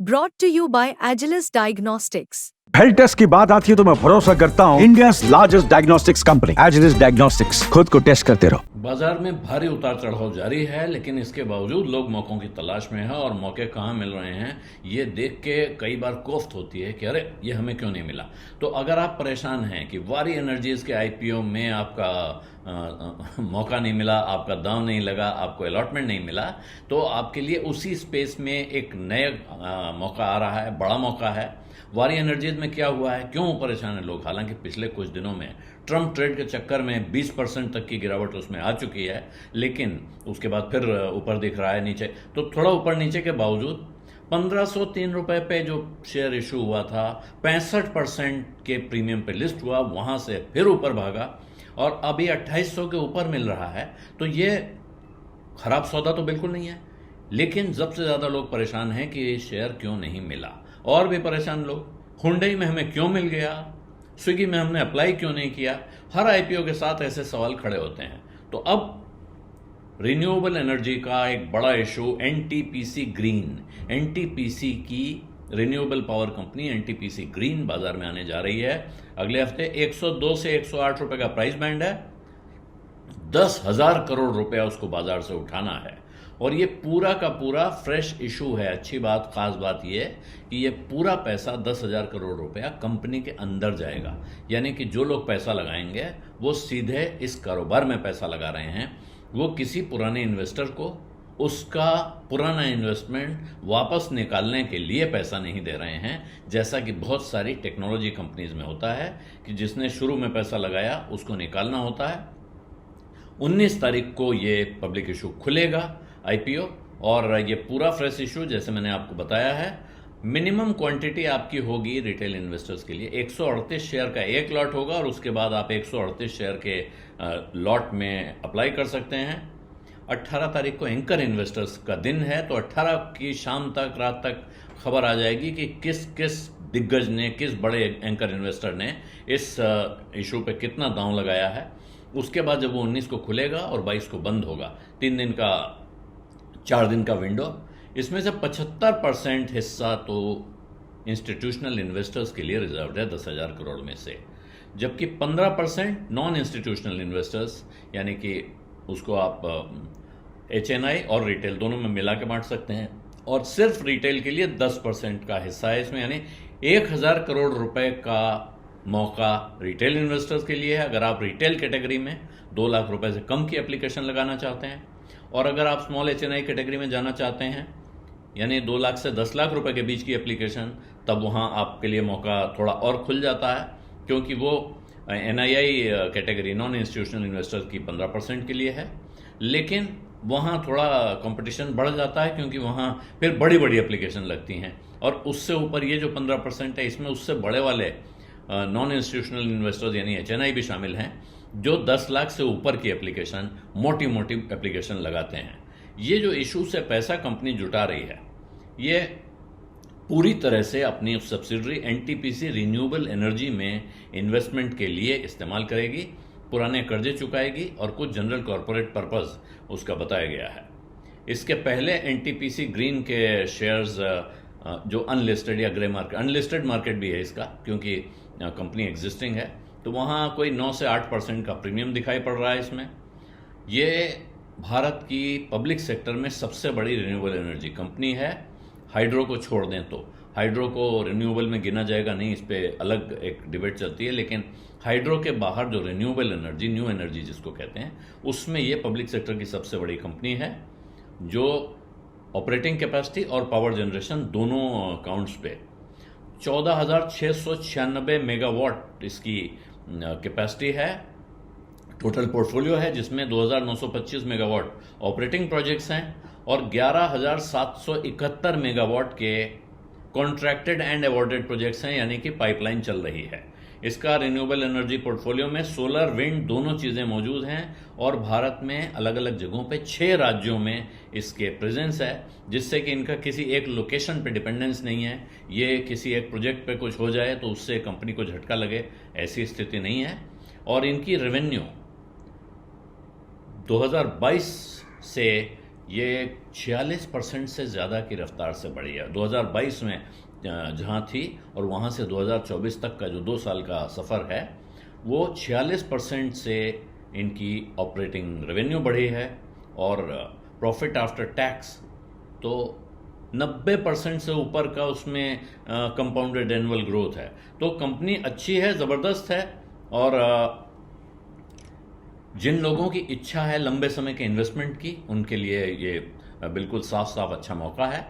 Brought to you by Agilus Diagnostics. Health test की बात आती है तो मैं भरोसा करता हूँ India largest diagnostics company Agilus Diagnostics. खुद को टेस्ट करते रहो। बाजार में भारी उतार चढ़ाव जारी है, लेकिन इसके बावजूद लोग मौकों की तलाश में हैं और मौके कहाँ मिल रहे हैं ये देख के कई बार कोफ्त होती है कि अरे ये हमें क्यों नहीं मिला। तो अगर आप परेशान हैं कि वारी एनर्जीज के आईपीओ में आपका मौका नहीं मिला, आपका दांव नहीं लगा, आपको अलॉटमेंट नहीं मिला, तो आपके लिए उसी स्पेस में एक नया मौका आ रहा है, बड़ा मौका है। वारी एनर्जीज में क्या हुआ है, क्यों परेशान है लोग? हालांकि पिछले कुछ दिनों में ट्रम्प ट्रेड के चक्कर में 20% तक की गिरावट उसमें आ चुकी है, लेकिन उसके बाद फिर ऊपर दिख रहा है नीचे। तो थोड़ा ऊपर नीचे के बावजूद 1503 रुपए पे जो शेयर इशू हुआ था, 65% के प्रीमियम पे लिस्ट हुआ, वहां से फिर ऊपर भागा और अभी 2800 के ऊपर मिल रहा है। तो ये खराब सौदा तो बिल्कुल नहीं है, लेकिन सबसे ज्यादा लोग परेशान हैं कि ये शेयर क्यों नहीं मिला। और भी परेशान लोग, हुंडई में हमें क्यों मिल गया, स्विगी में हमने अप्लाई क्यों नहीं किया। हर आईपीओ के साथ ऐसे सवाल खड़े होते हैं। तो अब रिन्यूएबल एनर्जी का एक बड़ा इशू एनटीपीसी ग्रीन, एनटीपीसी की renewable power company NTPC green बाजार में आने जा रही है अगले हफ्ते। 102 से 108 रुपए का प्राइस बैंड है, 10,000 करोड़ रुपया उसको बाजार से उठाना है और ये पूरा का पूरा फ्रेश इशू है। अच्छी बात, खास बात ये कि ये पूरा पैसा 10,000 करोड़ रुपया कंपनी के अंदर जाएगा, यानी कि जो लोग पैसा लगाएंगे वो सीधे इस कारोबार में पैसा लगा रहे हैं। वो किसी पुराने इन्वेस्टर को उसका पुराना इन्वेस्टमेंट वापस निकालने के लिए पैसा नहीं दे रहे हैं, जैसा कि बहुत सारी टेक्नोलॉजी कंपनीज में होता है कि जिसने शुरू में पैसा लगाया उसको निकालना होता है। 19 तारीख को ये पब्लिक इशू खुलेगा आईपीओ, और ये पूरा फ्रेश इशू जैसे मैंने आपको बताया है, मिनिमम क्वांटिटी आपकी होगी रिटेल इन्वेस्टर्स के लिए 138 शेयर का एक लॉट होगा और उसके बाद आप 138 शेयर के लॉट में अप्लाई कर सकते हैं। 18 तारीख को एंकर इन्वेस्टर्स का दिन है, तो 18 की शाम तक, रात तक खबर आ जाएगी कि किस किस दिग्गज ने, किस बड़े एंकर इन्वेस्टर ने इस इशू पे कितना दांव लगाया है। उसके बाद जब वो 19 को खुलेगा और 22 को बंद होगा, 4 दिन का विंडो, इसमें से 75% हिस्सा तो इंस्टीट्यूशनल इन्वेस्टर्स के लिए रिजर्व है 10,000 करोड़ में से, जबकि 15% नॉन इंस्टीट्यूशनल इन्वेस्टर्स, यानी कि उसको आप एचएनआई और रिटेल दोनों में मिला के बांट सकते हैं, और सिर्फ रिटेल के लिए 10% का हिस्सा है इसमें, यानी 1,000 करोड़ रुपए का मौका रिटेल इन्वेस्टर्स के लिए है। अगर आप रिटेल कैटेगरी में 2 लाख रुपए से कम की एप्लीकेशन लगाना चाहते हैं, और अगर आप स्मॉल एचएनआई कैटेगरी में जाना चाहते हैं, यानी 2 लाख से 10 लाख रुपए के बीच की एप्लीकेशन, तब वहां आपके लिए मौका थोड़ा और खुल जाता है, क्योंकि वो NII category, non institutional investors की 15% के लिए है। लेकिन वहां थोड़ा कंपटीशन बढ़ जाता है, क्योंकि वहां फिर बड़ी बड़ी एप्लीकेशन लगती हैं, और उससे ऊपर ये जो 15% है, इसमें उससे बड़े वाले नॉन इंस्टीट्यूशनल इन्वेस्टर्स यानी एचएनआई भी शामिल हैं, जो 10 लाख से ऊपर की एप्लीकेशन, मोटी मोटी एप्लीकेशन लगाते हैं। ये जो इशू से पैसा कंपनी जुटा रही है, ये पूरी तरह से अपनी सब्सिडरी एनटीपीसी रिन्यूएबल एनर्जी में इन्वेस्टमेंट के लिए इस्तेमाल करेगी, पुराने कर्जे चुकाएगी और कुछ जनरल कॉरपोरेट पर्पस उसका बताया गया है। इसके पहले एनटीपीसी ग्रीन के शेयर्स जो अनलिस्टेड या ग्रे मार्केट, अनलिस्टेड मार्केट भी है इसका, क्योंकि कंपनी एग्जिस्टिंग है, तो वहाँ कोई 9 से 8% का प्रीमियम दिखाई पड़ रहा है इसमें। ये भारत की पब्लिक सेक्टर में सबसे बड़ी रिन्यूएबल एनर्जी कंपनी है। हाइड्रो को छोड़ दें तो, हाइड्रो को रिन्यूएबल में गिना जाएगा नहीं, इस पर अलग एक डिबेट चलती है, लेकिन हाइड्रो के बाहर जो रिन्यूएबल एनर्जी, न्यू एनर्जी जिसको कहते हैं, उसमें ये पब्लिक सेक्टर की सबसे बड़ी कंपनी है, जो ऑपरेटिंग कैपेसिटी और पावर जनरेशन दोनों काउंट्स पे 14,696 मेगावाट इसकी कैपेसिटी है। टोटल पोर्टफोलियो है जिसमें 2,925 मेगावाट ऑपरेटिंग प्रोजेक्ट्स हैं और 11,771 मेगावाट के कॉन्ट्रैक्टेड एंड अवॉर्डेड प्रोजेक्ट्स हैं, यानी कि पाइपलाइन चल रही है। इसका रिन्यूएबल एनर्जी पोर्टफोलियो में सोलर, विंड दोनों चीज़ें मौजूद हैं, और भारत में अलग अलग जगहों पे 6 राज्यों में इसके प्रेजेंस है, जिससे कि इनका किसी एक लोकेशन पे डिपेंडेंस नहीं है। ये किसी एक प्रोजेक्ट पे कुछ हो जाए तो उससे कंपनी को झटका लगे, ऐसी स्थिति नहीं है। और इनकी रेवेन्यू 2022 से ये 46% से ज़्यादा की रफ्तार से बढ़ी है। 2022 में जहाँ थी और वहाँ से 2024 तक का जो 2 साल का सफ़र है, वो 46% से इनकी ऑपरेटिंग रेवेन्यू बढ़ी है और प्रॉफिट आफ्टर टैक्स तो 90% से ऊपर का उसमें कंपाउंडेड एनुअल ग्रोथ है। तो कंपनी अच्छी है, ज़बरदस्त है और जिन लोगों की इच्छा है लंबे समय के इन्वेस्टमेंट की, उनके लिए ये बिल्कुल साफ साफ अच्छा मौका है।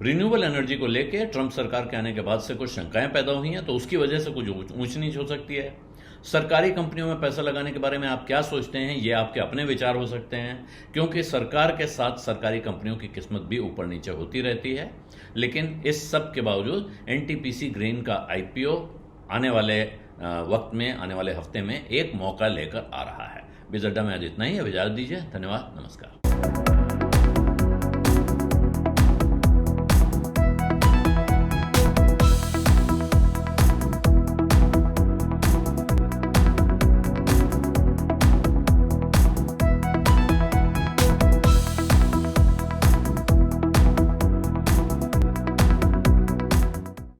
रिन्यूएबल एनर्जी को लेके ट्रंप सरकार के आने के बाद से कुछ शंकाएं पैदा हुई हैं, तो उसकी वजह से कुछ ऊंच नीच हो सकती है। सरकारी कंपनियों में पैसा लगाने के बारे में आप क्या सोचते हैं, ये आपके अपने विचार हो सकते हैं, क्योंकि सरकार के साथ सरकारी कंपनियों की किस्मत भी ऊपर नीचे होती रहती है। लेकिन इस सब के बावजूद एनटीपीसी ग्रीन का आईपीओ आने वाले वक्त में, आने वाले हफ्ते में एक मौका लेकर आ रहा है। बिजअड्डा में आज इतना ही। अब इजाजत दीजिए। धन्यवाद, नमस्कार।